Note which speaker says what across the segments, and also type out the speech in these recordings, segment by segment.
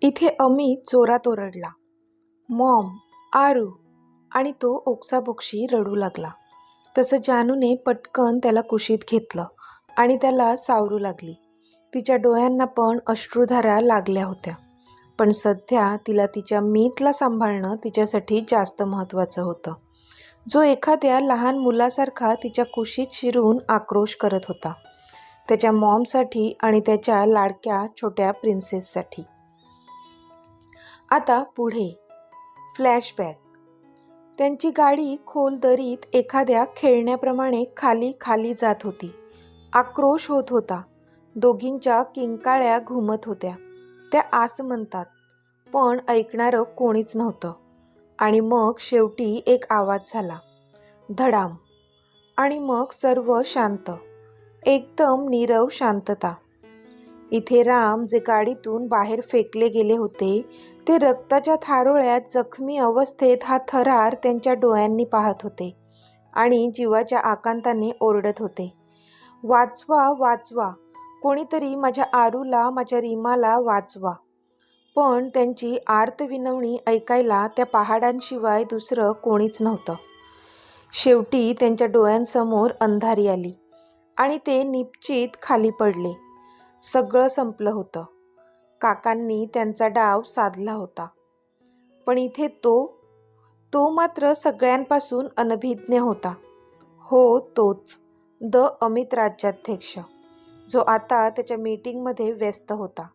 Speaker 1: इथे अमित जोरात ओरडला, मॉम, आरू, आणि तो ओक्साबोक्शी रडू लागला. तसं जानूने पटकन त्याला कुशीत घेतलं आणि त्याला सावरू लागली. तिच्या डोळ्यांना पण अश्रुधारा लागल्या होत्या. पण सध्या तिला तिच्या मीतला सांभाळणं तिच्यासाठी जास्त महत्त्वाचं होतं, जो एखाद्या लहान मुलासारखा तिच्या कुशीत शिरून आक्रोश करत होता, त्याच्या मॉमसाठी आणि त्याच्या लाडक्या छोट्या प्रिन्सेससाठी. आता पुढे फ्लॅशबॅक. त्यांची गाडी खोल दरीत एखाद्या खेळण्याप्रमाणे खाली खाली जात होती. आक्रोश होत होता. दोघींच्या किंकाळ्या घुमत होत्या. त्या आस म्हणतात, पण ऐकणारं कोणीच नव्हतं. आणि मग शेवटी एक आवाज झाला, धडाम. आणि मग सर्व शांत, एकदम नीरव शांतता. इथे राम, जे गाडीतून बाहेर फेकले गेले होते, ते रक्ताच्या थारोळ्यात जखमी अवस्थेत हा थरार त्यांच्या डोळ्यांनी पाहत होते आणि जीवाच्या आकांताने ओरडत होते, वाचवा, वाचवा, कोणीतरी माझ्या आरूला, माझ्या रीमाला वाचवा. पण त्यांची आर्त विनवणी ऐकायला त्या पहाडांशिवाय दुसरं कोणीच नव्हतं. शेवटी त्यांच्या डोळ्यांसमोर अंधारी आली आणि ते निपचित खाली पडले. सगळं संपलं होतं. काकांनी त्यांचा डाव साधला होता. पण इथे तो मात्र सगळ्यांपासून अनभिज्ञ होता. हो, तोच अमित राज्याध्यक्ष, जो आता त्याच्या मीटिंगमध्ये व्यस्त होता.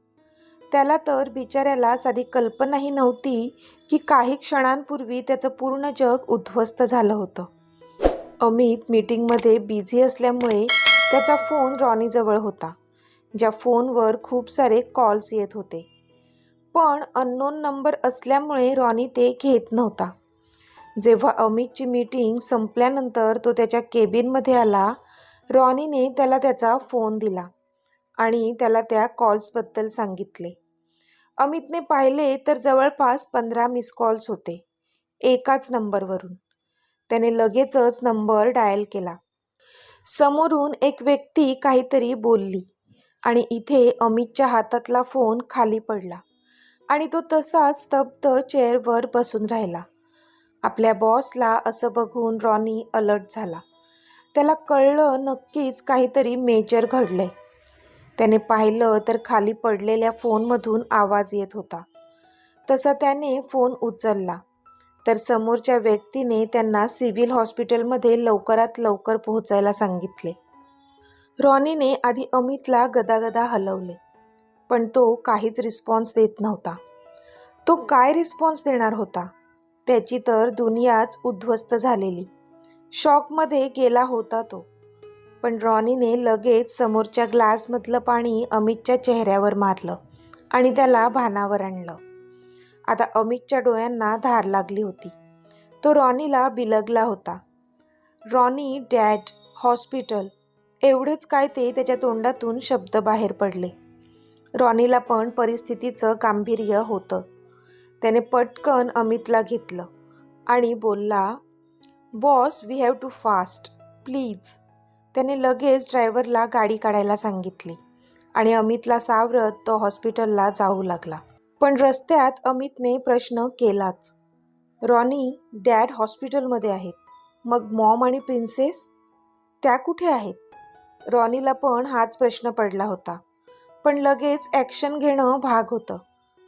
Speaker 1: त्याला तर बिचाऱ्याला साधी कल्पनाही नव्हती की काही क्षणांपूर्वी त्याचं पूर्ण जग उद्ध्वस्त झालं होतं. अमित मीटिंगमध्ये बिझी असल्यामुळे त्याचा फोन रॉनीजवळ होता, ज्या फोनवर खूप सारे कॉल्स येत होते. पण अननोन नंबर असल्यामुळे रॉनी ते घेत नव्हता. जेव्हा अमितची मीटिंग संपल्यानंतर तो त्याच्या केबिनमध्ये आला, रॉनीने त्याला त्याचा फोन दिला आणि त्याला त्या कॉल्सबद्दल सांगितले. अमितने पाहिले तर जवळपास 15 मिस कॉल्स होते, एकाच नंबरवरून. त्याने लगेचच नंबर डायल केला. समोरून एक व्यक्ती काहीतरी बोलली आणि इथे अमितच्या हातातला फोन खाली पडला आणि तो तसाच स्तब्ध चेअरवर बसून राहिला. आपल्या बॉसला असं बघून रॉनी अलर्ट झाला. त्याला कळलं नक्कीच काहीतरी मेजर घडलंय. त्याने पाहिलं तर खाली पडलेल्या फोनमधून आवाज येत होता. तसा त्याने फोन उचलला तर समोरच्या व्यक्तीने त्यांना सिव्हिल हॉस्पिटलमध्ये लवकरात लवकर पोहोचायला सांगितले. रॉनीने आधी अमितला गदागदा हलवले, पण तो काहीच रिस्पॉन्स देत नव्हता. तो काय रिस्पॉन्स देणार होता? त्याची तर दुनियाच उद्ध्वस्त झालेली. शॉकमध्ये गेला होता तो. पण रॉनीने लगेच समोरच्या ग्लासमधलं पाणी अमितच्या चेहऱ्यावर मारलं आणि त्याला भानावर आणलं. आता अमितच्या डोळ्यांना धार लागली होती. तो रॉनीला बिलगला होता. रॉनी, डॅड, हॉस्पिटल, एवढेच काय ते त्याच्या तोंडातून शब्द बाहेर पडले. रॉनीला पण परिस्थितीचं गांभीर्य होतं. त्याने पटकन अमितला घेतलं आणि बोलला, boss, we have to fast, please. त्याने लगेच ड्रायव्हरला गाडी काढायला सांगितली आणि अमितला सावरत तो हॉस्पिटलला जाऊ लागला. पण रस्त्यात अमितने प्रश्न केलाच, रॉनी, डॅड हॉस्पिटलमध्ये आहेत, मग मॉम आणि प्रिन्सेस, त्या कुठे आहेत? रॉनीला पण हाच प्रश्न पडला होता. पण लगेच ॲक्शन घेणं भाग होतं,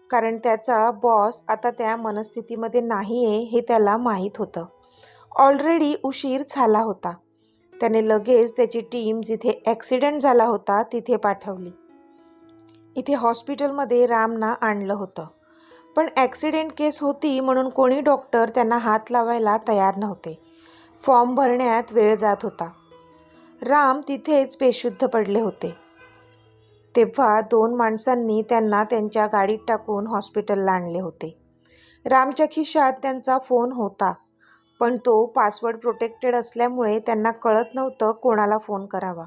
Speaker 1: कारण त्याचा बॉस आता त्या मनस्थितीमध्ये नाही आहे हे त्याला माहीत होतं. ऑलरेडी उशीर झाला होता. त्याने लगेच त्याची टीम जिथे ॲक्सिडेंट झाला होता तिथे पाठवली. इथे हॉस्पिटलमध्ये रामना आणलं होतं, पण ॲक्सिडेंट केस होती म्हणून कोणी डॉक्टर त्यांना हात लावायला तयार नव्हते. फॉर्म भरण्यात वेळ जात होता. राम तिथेच बेशुद्ध पडले होते. तेव्हा 2 माणसांनी त्यांना त्यांच्या गाडीत टाकून हॉस्पिटलला आणले होते. रामच्या खिशात त्यांचा फोन होता, पण तो पासवर्ड प्रोटेक्टेड असल्यामुळे त्यांना कळत नव्हतं कोणाला फोन करावा.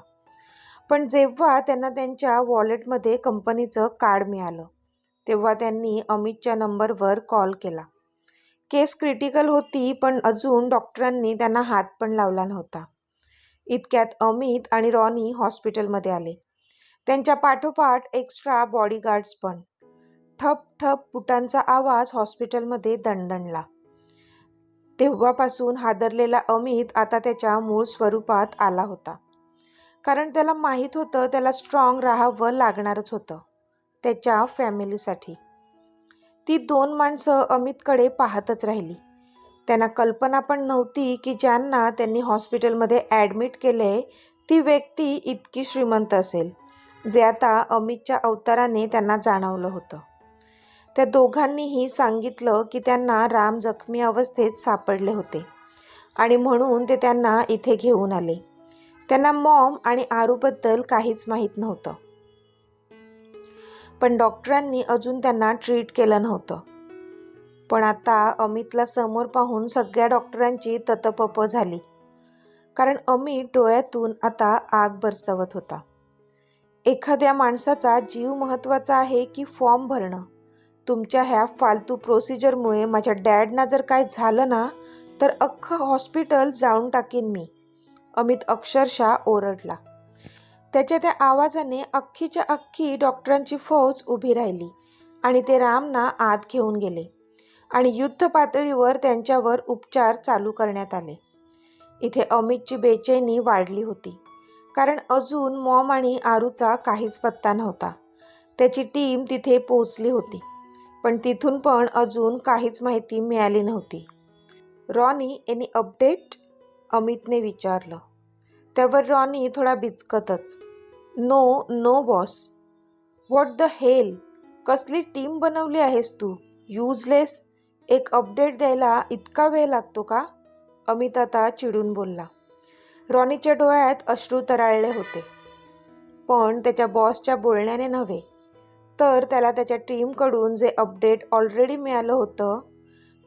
Speaker 1: पण जेव्हा त्यांना त्यांच्या वॉलेटमध्ये कंपनीचं कार्ड मिळालं, तेव्हा त्यांनी अमितच्या नंबरवर कॉल केला. केस क्रिटिकल होती, पण अजून डॉक्टरांनी त्यांना हात पण लावला नव्हता. इतक्यात अमित आणि रॉनी हॉस्पिटलमध्ये आले. त्यांच्या पाठोपाठ एक्स्ट्रा बॉडीगार्ड्स पण. ठप ठप बुटांचा आवाज हॉस्पिटलमध्ये दणदणला. तेव्हापासून हादरलेला अमित आता त्याच्या मूळ स्वरूपात आला होता. कारण त्याला माहीत होतं त्याला स्ट्रॉंग राहावं लागणारच होतं त्याच्या फॅमिलीसाठी. ती 2 माणसं अमितकडे पाहतच राहिली. त्यांना कल्पना पण नव्हती की ज्यांना त्यांनी हॉस्पिटलमध्ये ॲडमिट केले ती व्यक्ती इतकी श्रीमंत असेल, जे आता अमितच्या अवताराने त्यांना जाणवलं होतं. त्या दोघांनीही सांगितलं की त्यांना राम जखमी अवस्थेत सापडले होते आणि म्हणून ते त्यांना इथे घेऊन आले. त्यांना मॉम आणि आरूबद्दल काहीच माहीत नव्हतं. पण डॉक्टरांनी अजून त्यांना ट्रीट केलं नव्हतं. पण आता अमितला समोर पाहून सगळ्या डॉक्टरांची ततपप झाली. कारण अमित डोळ्यातून आता आग बरसवत होता. एखाद्या माणसाचा जीव महत्त्वाचा आहे की फॉर्म भरणं? तुमच्या ह्या फालतू प्रोसिजरमुळे माझ्या डॅडना जर काय झालं ना तर अख्खं हॉस्पिटल जाळून टाकीन मी, अमित अक्षरशः ओरडला. त्याच्या त्या आवाजाने अख्खीच्या अख्खी डॉक्टरांची फौज उभी राहिली आणि ते रामना आत घेऊन गेले आणि युद्ध पातळीवर त्यांच्यावर उपचार चालू करण्यात आले. इथे अमितची बेचैनी वाढली होती. कारण अजून मॉम आणि आरूचा काहीच पत्ता नव्हता. त्याची टीम तिथे पोहोचली होती, पण तिथून पण अजून काहीच माहिती मिळाली नव्हती. Ronnie, any update? अमितने विचारलं. त्यावर रॉनी थोडा बिचकतच, no boss. What the hell? कसली टीम बनवली आहेस तू? युजलेस. एक अपडेट द्यायला इतका वेळ लागतो का? अमित आता चिडून बोलला. रॉनीच्या डोळ्यात अश्रू तराळले होते. पण त्याच्या बॉसच्या बोलण्याने नव्हे, तर त्याला त्याच्या टीमकडून जे अपडेट ऑलरेडी मिळालं होतं,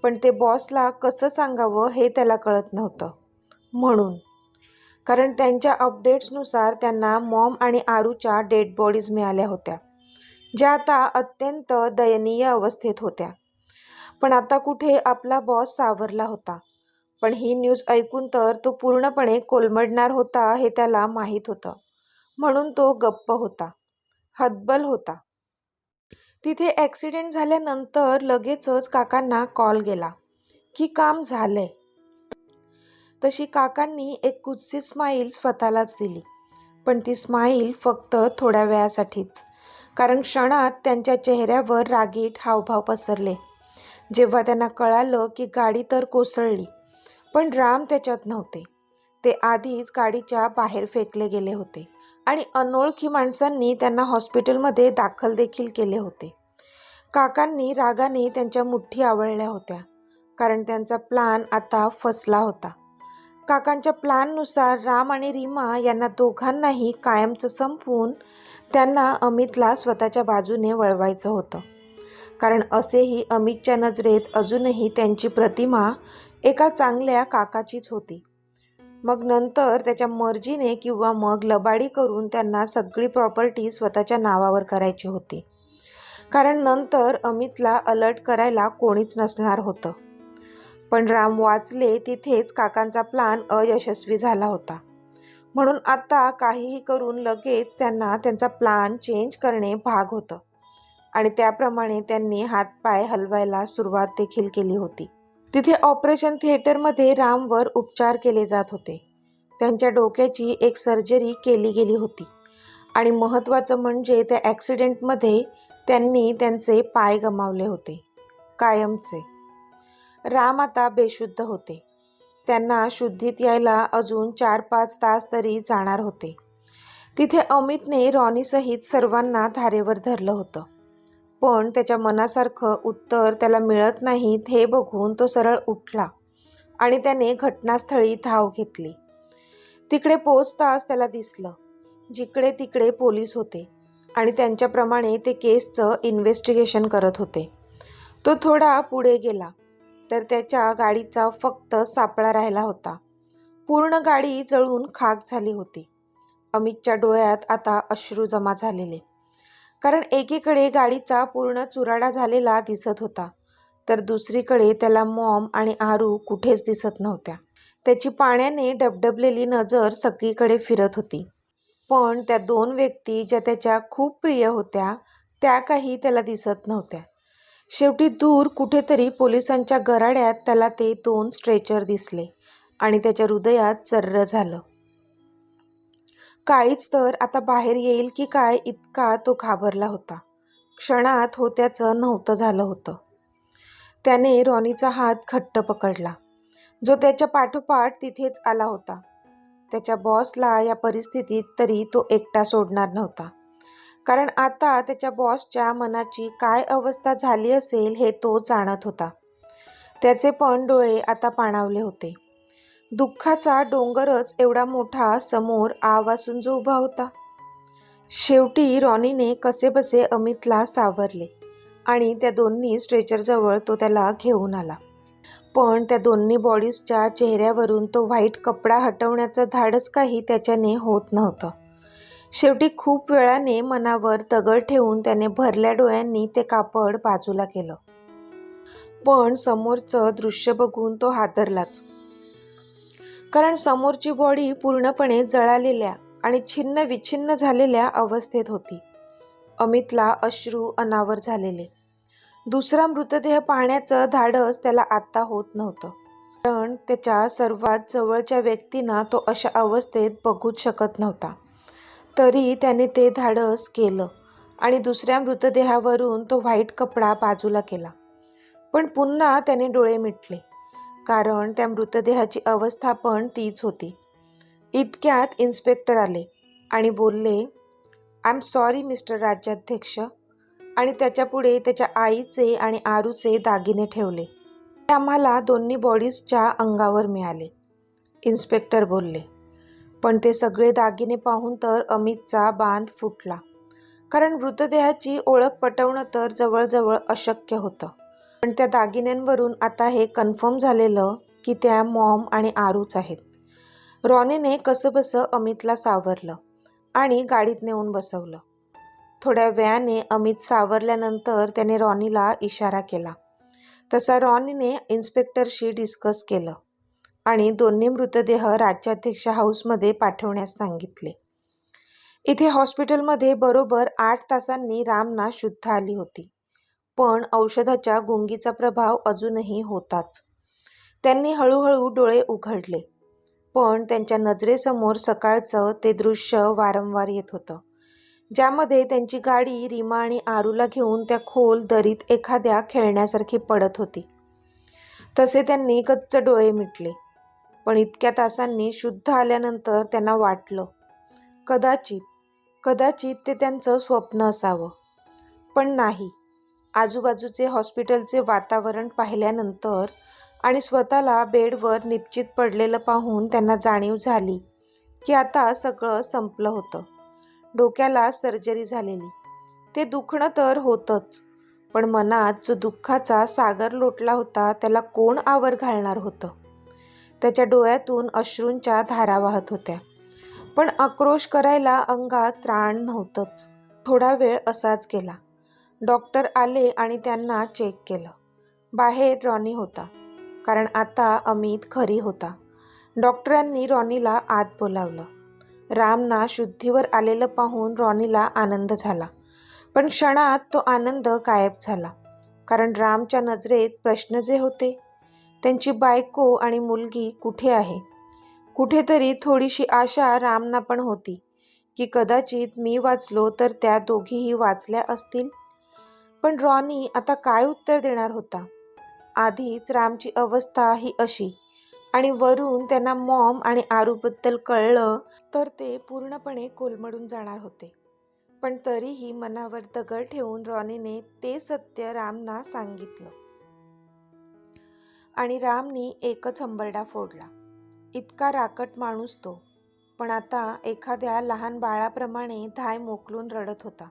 Speaker 1: पण ते बॉसला कसं सांगावं हे त्याला कळत नव्हतं. म्हणून कारण त्यांच्या अपडेट्सनुसार त्यांना मॉम आणि आरूच्या डेड बॉडीज मिळाल्या होत्या, ज्या आता अत्यंत दयनीय अवस्थेत होत्या. पण आता कुठे आपला बॉस सावरला होता. पण ही न्यूज ऐकून तर तो पूर्णपणे कोलमडणार होता हे त्याला माहीत होतं. म्हणून तो गप्प होता, हतबल होता. तिथे ॲक्सिडेंट झाल्यानंतर लगेचच काकांना कॉल गेला की काम झालंय. तशी काकांनी एक कुत्सित स्माईल स्वतःलाच दिली. पण ती स्माईल फक्त थोड्या वेळासाठीच. कारण क्षणात त्यांच्या चेहऱ्यावर रागीट हावभाव पसरले. जेव्हा त्यांना कळालं की गाडी तर कोसळली, पण राम त्याच्यात नव्हते. ते आधीच गाडीच्या बाहेर फेकले गेले होते आणि अनोळखी माणसांनी त्यांना हॉस्पिटलमध्ये दाखल देखील केले होते. काकांनी रागाने त्यांच्या मुठ्ठी आवळल्या होत्या. कारण त्यांचा प्लान आता फसला होता. काकांच्या प्लॅननुसार राम आणि रीमा यांना दोघांनाही कायमचं संपवून त्यांना अमितला स्वतःच्या बाजूने वळवायचं होतं. कारण असेही अमितच्या नजरेत अजूनही त्यांची प्रतिमा एका चांगल्या काकाचीच होती. मग नंतर त्याच्या मर्जीने किंवा मग लबाडी करून त्यांना सगळी प्रॉपर्टी स्वतःच्या नावावर करायची होती. कारण नंतर अमितला अलर्ट करायला कोणीच नसणार होतं. पण राम वाचले तिथेच काकांचा प्लान अयशस्वी झाला होता. म्हणून आता काहीही करून लगेच त्यांना त्यांचा प्लान चेंज करणे भाग होतं आणि त्याप्रमाणे त्यांनी हातपाय हलवायला सुरुवात देखील केली होती. तिथे ऑपरेशन थिएटरमध्ये रामवर उपचार केले जात होते. त्यांच्या डोक्याची एक सर्जरी केली गेली होती आणि महत्त्वाचं म्हणजे त्या ॲक्सिडेंटमध्ये त्यांनी त्यांचे पाय गमावले होते, कायमचे. राम आता बेशुद्ध होते. त्यांना शुद्धीत यायला अजून 4-5 तास तरी जाणार होते. तिथे अमितने रॉनीसहित सर्वांना धारेवर धरलं होतं. पण त्याच्या मनासारखं उत्तर त्याला मिळत नाहीत हे बघून तो सरळ उठला आणि त्याने घटनास्थळी धाव घेतली. तिकडे पोहोचताच त्याला दिसलं, जिकडे तिकडे पोलीस होते आणि त्यांच्याप्रमाणे ते केसचं इन्व्हेस्टिगेशन करत होते. तो थोडा पुढे गेला तर त्याच्या गाडीचा फक्त सापळा राहिला होता. पूर्ण गाडी जळून खाक झाली होती. अमितच्या डोळ्यात आता अश्रू जमा झालेले. कारण एकीकडे गाडीचा पूर्ण चुराडा झालेला दिसत होता, तर दुसरीकडे त्याला मॉम आणि आरू कुठेच दिसत नव्हत्या. त्याची पाण्याने डबडबलेली नजर सगळीकडे फिरत होती. पण त्या 2 व्यक्ती ज्या त्याच्या खूप प्रिय होत्या त्या काही त्याला दिसत नव्हत्या. शेवटी दूर कुठेतरी पोलिसांच्या गराड्यात त्याला ते 2 स्ट्रेचर दिसले आणि त्याच्या हृदयात चर्र झालं. काळीच तर आता बाहेर येईल की काय इतका तो घाबरला होता. क्षणात होत्याचं नव्हतं झालं होतं. त्याने रॉनीचा हात घट्ट पकडला, जो त्याच्या पाठोपाठ तिथेच आला होता. त्याच्या बॉसला या परिस्थितीत तरी तो एकटा सोडणार नव्हता, कारण आता त्याच्या बॉसच्या मनाची काय अवस्था झाली असेल हे तो जाणत होता. त्याचे पण डोळे आता पाणावले होते. दुःखाचा डोंगरच एवढा मोठा समोर आवासून जो उभा होता. शेवटी रॉनीने कसेबसे अमितला सावरले आणि त्या दोन्ही स्ट्रेचरजवळ तो त्याला घेऊन आला. पण त्या दोन्ही बॉडीजच्या चेहऱ्यावरून तो व्हाईट कपडा हटवण्याचं धाडस काही त्याच्याने होत नव्हतं. शेवटी खूप वेळाने मनावर दगड ठेवून त्याने भरल्या डोळ्यांनी ते कापड बाजूला केलं. पण समोरचं दृश्य बघून तो हादरलाच, कारण समोरची बॉडी पूर्णपणे जळालेल्या आणि छिन्न विछिन्न झालेल्या अवस्थेत होती. अमितला अश्रू अनावर झालेले. दुसरा मृतदेह पाहण्याचं धाडस त्याला आत्ता होत नव्हतं, कारण त्याच्या सर्वात जवळच्या व्यक्तींना तो अशा अवस्थेत बघूच शकत नव्हता. तरी त्याने ते धाडस केलं आणि दुसऱ्या मृतदेहावरून तो व्हाईट कपडा बाजूला केला. पण पुन्हा त्याने डोळे मिटले, कारण त्या मृतदेहाची अवस्था पण तीच होती. इतक्यात इन्स्पेक्टर आले आणि बोलले, आय एम सॉरी मिस्टर राज्याध्यक्ष, आणि त्याच्यापुढे त्याच्या आईचे आणि आरूचे दागिने ठेवले. ते आम्हाला दोन्ही बॉडीजच्या अंगावर मिळाले, इन्स्पेक्टर बोलले. पण ते सगळे दागिने पाहून तर अमितचा बांध फुटला, कारण मृतदेहाची ओळख पटवणं तर जवळजवळ अशक्य होतं. पण त्या दागिन्यांवरून आता हे कन्फर्म झालेलं की त्या मॉम आणि आरूच आहेत. रॉनीने कसंबसं अमितला सावरलं आणि गाडीत नेऊन बसवलं. थोड्या वेळाने अमित सावरल्यानंतर त्याने रॉनीला इशारा केला. तसा रॉनीने इन्स्पेक्टरशी डिस्कस केलं आणि दोन्ही मृतदेह राज्याध्यक्ष हाऊसमध्ये पाठवण्यास सांगितले. इथे हॉस्पिटलमध्ये बरोबर 8 तासांनी रामना शुद्ध आली होती, पण औषधाच्या गुंगीचा प्रभाव अजूनही होताच. त्यांनी हळूहळू डोळे उघडले, पण त्यांच्या नजरेसमोर सकाळचं ते दृश्य वारंवार येत होतं, ज्यामध्ये त्यांची गाडी रीमा आणि आरूला घेऊन त्या खोल दरीत एखाद्या खेळण्यासारखी पडत होती. तसे त्यांनी गच्च डोळे मिटले. पण इतक्या तासांनी शुद्ध आल्यानंतर त्यांना वाटलं, कदाचित ते त्यांचं स्वप्न असावं. पण नाही. आजूबाजूचे हॉस्पिटलचे वातावरण पाहिल्यानंतर आणि स्वतःला बेडवर निपचित पडलेलं पाहून त्यांना जाणीव झाली की आता सगळं संपलं होतं. डोक्याला सर्जरी झालेली. ते दुखणं तर होतंच, पण मनात जो दुःखाचा सागर लोटला होता त्याला कोण आवर घालणार होतं. त्याच्या डोळ्यातून अश्रूंच्या धारा वाहत होत्या, पण आक्रोश करायला अंगात त्राण नव्हतंच. थोडा वेळ असाच गेला. डॉक्टर आले आणि त्यांना चेक केलं. बाहेर रॉनी होता, कारण आता अमित घरी होता. डॉक्टरांनी रॉनीला आत बोलावलं. रामना शुद्धीवर आलेलं पाहून रॉनीला आनंद झाला, पण क्षणात तो आनंद गायब झाला, कारण रामच्या नजरेत प्रश्न जे होते, त्यांची बायको आणि मुलगी कुठे आहे. कुठेतरी थोडीशी आशा रामना पण होती की कदाचित मी वाचलो तर त्या दोघीही वाचल्या असतील. पण रॉनी आता काय उत्तर देणार होता. आधीच रामची अवस्था ही अशी, आणि वरून त्यांना मॉम आणि आरूबद्दल कळलं तर ते पूर्णपणे कोलमडून जाणार होते. पण तरीही मनावर दगड ठेवून रॉनीने ते सत्य रामना सांगितलं आणि रामनी एकच हंबरडा फोडला. इतका राकट माणूस तो, पण आता एखाद्या लहान बाळाप्रमाणे धाय मोकलून रडत होता.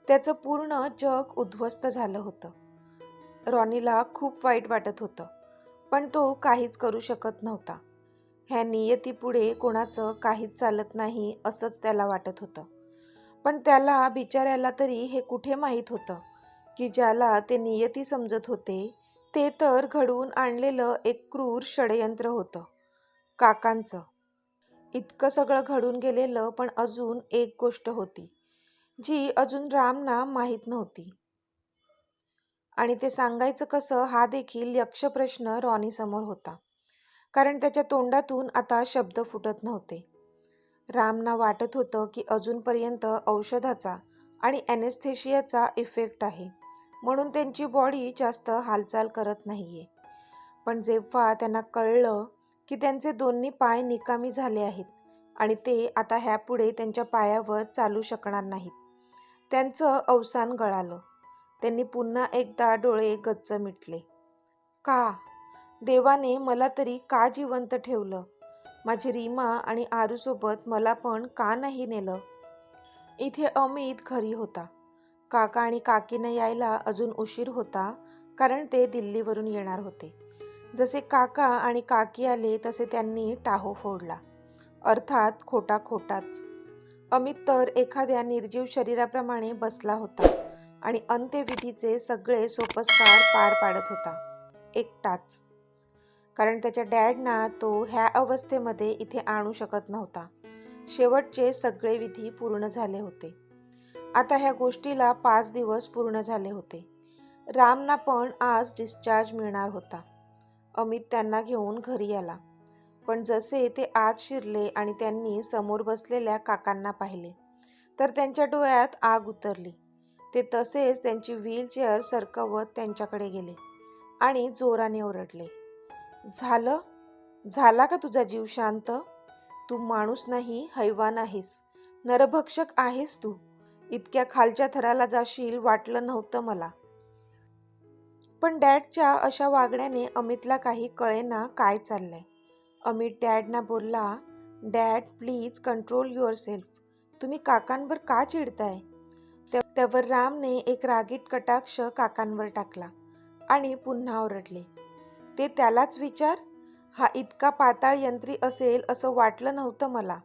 Speaker 1: त्याचं पूर्ण जग उद्ध्वस्त झालं होतं. रॉनीला खूप वाईट वाटत होतं, पण तो काहीच करू शकत नव्हता. ह्या नियतीपुढे कोणाचं काहीच चालत नाही असंच त्याला वाटत होतं. पण त्याला बिचाऱ्याला तरी हे कुठे माहीत होतं की ज्याला ते नियती समजत होते ते तर घडवून आणलेलं एक क्रूर षडयंत्र होतं, काकांचं. इतकं सगळं घडून गेलेलं, पण अजून एक गोष्ट होती जी अजून रामना माहीत नव्हती. आणि ते सांगायचं कसं हा देखील यक्षप्रश्न रॉनीसमोर होता. कारण त्याच्या तोंडातून आता शब्द फुटत नव्हते. रामना वाटत होतं की अजूनपर्यंत औषधाचा आणि ॲनेस्थेशियाचा इफेक्ट आहे, म्हणून त्यांची बॉडी जास्त हालचाल करत नाहीये. पण जेव्हा त्यांना कळलं की त्यांचे दोन्ही पाय निकामी झाले आहेत आणि ते आता ह्यापुढे त्यांच्या पायावर चालू शकणार नाहीत, त्यांचं अवसान गळालं. त्यांनी पुन्हा एकदा डोळे गच्च मिटले. का? देवाने मला तरी का जिवंत ठेवलं? माझी रीमा आणि आरूसोबत मला पण का नाही नेलं? इथे अमित घरी होता. काका आणि काकीनं यायला अजून उशीर होता, कारण ते दिल्लीवरून येणार होते. जसे काका आणि काकी आले तसे त्यांनी टाहो फोडला. अर्थात खोटा खोटाच. अमित तर एखाद्या निर्जीव शरीराप्रमाणे बसला होता आणि अंत्यविधीचे सगळे सोपस्कार पार पाडत होता, एकटाच. कारण त्याच्या डॅडना तो ह्या अवस्थेमध्ये इथे आणू शकत नव्हता. शेवटचे सगळे विधी पूर्ण झाले होते. आता ह्या गोष्टीला 5 दिवस पूर्ण झाले होते. रामना पण आज डिस्चार्ज मिळणार होता. अमित त्यांना घेऊन घरी आला. पण जसे ते आत शिरले आणि त्यांनी समोर बसलेल्या काकांना पाहिले, तर त्यांच्या डोळ्यात आग उतरली. ते तसेच त्यांची व्हीलचेअर सरकवत त्यांच्याकडे गेले आणि जोराने ओरडले, झालं? झाला का तुझा जीव शांत? तू माणूस नाही, हैवान आहेस. नरभक्षक आहेस तू. इतक्या खालच्या थराला जाशील वाटलं नव्हतं मला. पण डॅडच्या अशा वागण्याने अमितला काही कळेना काय चाललंय. अमित डॅडना बोलला, डॅड प्लीज कंट्रोल युअरसेल्फ. तुम्ही काकांवर का चिडताय? त्यावर रामने एक रागीट कटाक्ष काकांवर टाकला आणि पुन्हा ओरडले, ते त्यालाच विचार. हा इतका पाताळ यंत्री असेल असं वाटलं नव्हतं मला.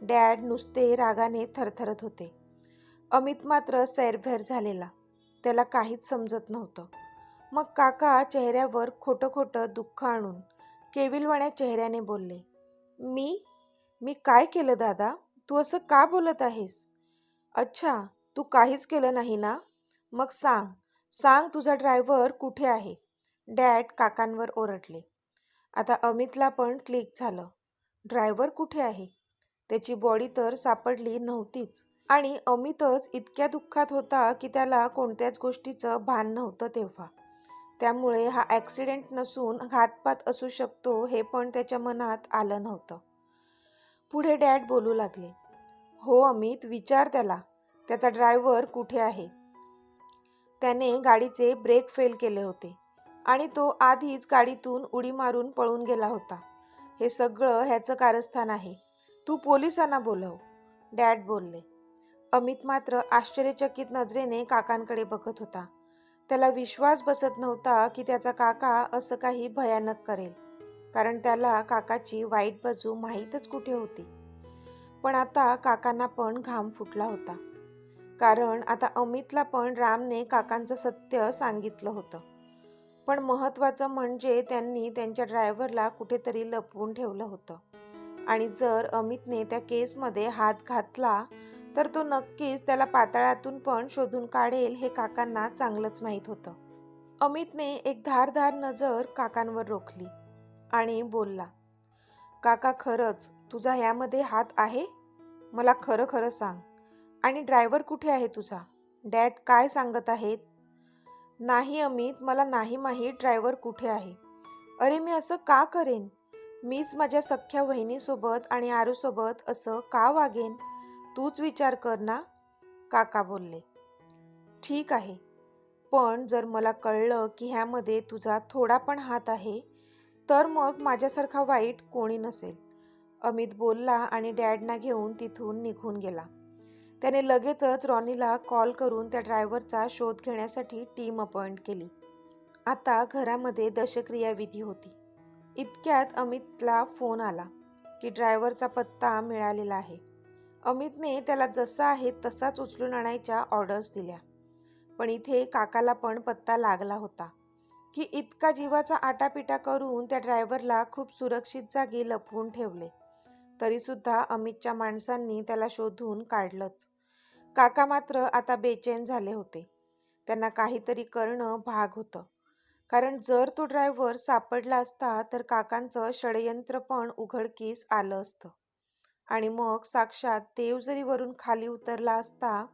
Speaker 1: डॅड नुसते रागाने थरथरत होते. अमित मात्र सैरभैर झालेला. त्याला काहीच समजत नव्हतं. मग काका चेहऱ्यावर खोटं खोटं दुःख आणून केविलवाण्या चेहऱ्याने बोलले, मी काय केलं दादा? तू असं का बोलत आहेस? अच्छा, तू काहीच केलं नाही ना? मग सांग तुझा ड्रायव्हर कुठे आहे? डॅड काकांवर ओरडले. आता अमितला पण क्लिक झालं. ड्रायव्हर कुठे आहे? त्याची बॉडी तर सापडली नव्हतीच आणि अमितच इतक्या दुःखात होता की त्याला कोणत्याच गोष्टीचं भान नव्हतं तेव्हा. त्यामुळे हा ॲक्सिडेंट नसून घातपात असू शकतो हे पण त्याच्या मनात आलं नव्हतं. पुढे डॅड बोलू लागले, हो अमित, विचार त्याला, त्याचा ड्रायव्हर कुठे आहे? त्याने गाडीचे ब्रेक फेल केले होते आणि तो आधीच गाडीतून उडी मारून पळून गेला होता. हे सगळं ह्याचं कारस्थान आहे. तू पोलिसांना बोलव, डॅड बोलले. अमित मात्र आश्चर्यचकित नजरेने काकांकडे बघत होता. त्याला विश्वास बसत नव्हता की त्याचा काका असं काही भयानक करेल, कारण त्याला काकाची वाईट बाजू माहीतच कुठे होती. पण आता काकांना पण घाम फुटला होता, कारण आता अमितला पण रामने काकांचं सत्य सांगितलं होतं. पण महत्त्वाचं म्हणजे त्यांनी त्यांच्या ड्रायव्हरला कुठेतरी लपवून ठेवलं होतं आणि जर अमितने त्या केसमध्ये हात घातला तर तो नक्कीच त्याला पाताळातून पण शोधून काढेल हे काकांना चांगलंच माहीत होतं. अमितने एक धारदार नजर काकांवर रोखली आणि बोलला, काका खरंच तुझा यामध्ये हात आहे? मला खरं खरं सांग. आणि ड्रायव्हर कुठे आहे तुझा? डॅड काय सांगत आहेत? नाही अमित, मला नाही माहीत ड्रायव्हर कुठे आहे. अरे मी असं का करेन? मीच माझ्या सख्ख्या वहिनीसोबत आणि आरूसोबत असं का वागेन? तूच विचार कर ना, काका बोलले. ठीक आहे, पण जर मला कळलं की ह्यामध्ये तुझा थोडा पण हात आहे तर मग माझ्यासारखा वाईट कोणी नसेल, अमित बोलला आणि डॅडना घेऊन तिथून निघून गेला. त्याने लगेचच रॉनीला कॉल करून त्या ड्रायव्हरचा शोध घेण्यासाठी टीम अपॉइंट केली. आता घरामध्ये दशक्रियाविधी होती. इतक्यात अमितला फोन आला की ड्रायव्हरचा पत्ता मिळालेला आहे. अमितने त्याला जसा आहे तसाच उचलून आणायच्या ऑर्डर्स दिल्या. पण इथे काकाला पण पत्ता लागला होता की इतका जीवाचा आटापिटा करून त्या ड्रायव्हरला खूप सुरक्षित जागी लपवून ठेवले. तरीसुद्धा अमितच्या माणसांनी त्याला शोधून काढलंच. काका मात्र आता बेचैन झाले होते. त्यांना काहीतरी करणं भाग होतं. कारण जर तो ड्रायव्हर सापडला असता तर काकांचं षडयंत्र पण उघडकीस आलं असतं. आणि मग साक्षात देव जरी वरून खाली उतरला असता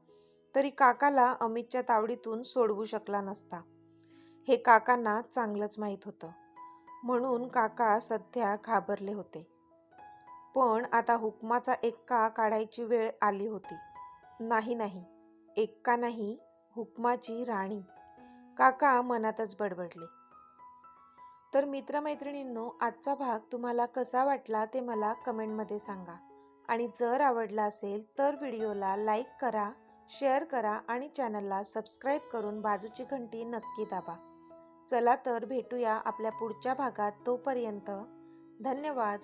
Speaker 1: तरी काकाला अमितच्या तावडीतून सोडवू शकला नसता. हे काकांना चांगलंच माहीत होतं. म्हणून काका सध्या घाबरले होते. पण आता हुकमाचा एक्का काढायची वेळ आली होती. नाही नाही, एक्का नाही, हुकमाची राणी, काका मनातच बडबडले. तर मित्रमैत्रिणींनो, आजचा भाग तुम्हाला कसा वाटला ते मला कमेंटमध्ये सांगा. आणि जर आवडला असेल तर व्हिडिओला लाईक करा, शेअर करा आणि चॅनलला सबस्क्राईब करून बाजूची घंटी नक्की दाबा. चला तर भेटूया आपल्या पुढच्या भागात. तोपर्यंत धन्यवाद.